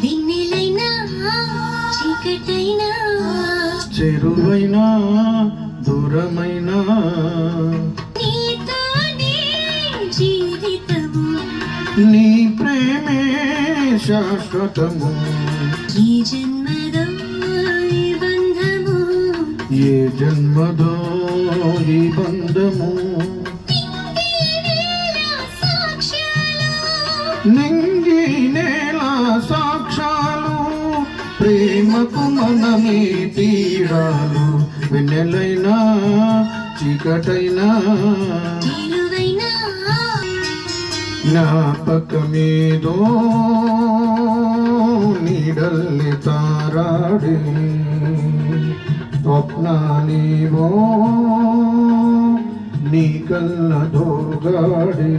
వెన్నెలైనా చీకటైనా చెరువైనా దూరమైనా నీతోనే జీవితము నీ ప్రేమే శాశ్వతము ఈ జన్మదో ఈ బంధము ఏ జన్మదో ఈ బంధము నింగి నేల సాక్ష్యాలు ప్రేమకు మనమే తీరాలు వెన్నెలైనా చీకటైనా జ్ఞాపకమేదో నీడల్లి తారాడే స్వప్నాలేవో నీ కళ్ళ దోగాడే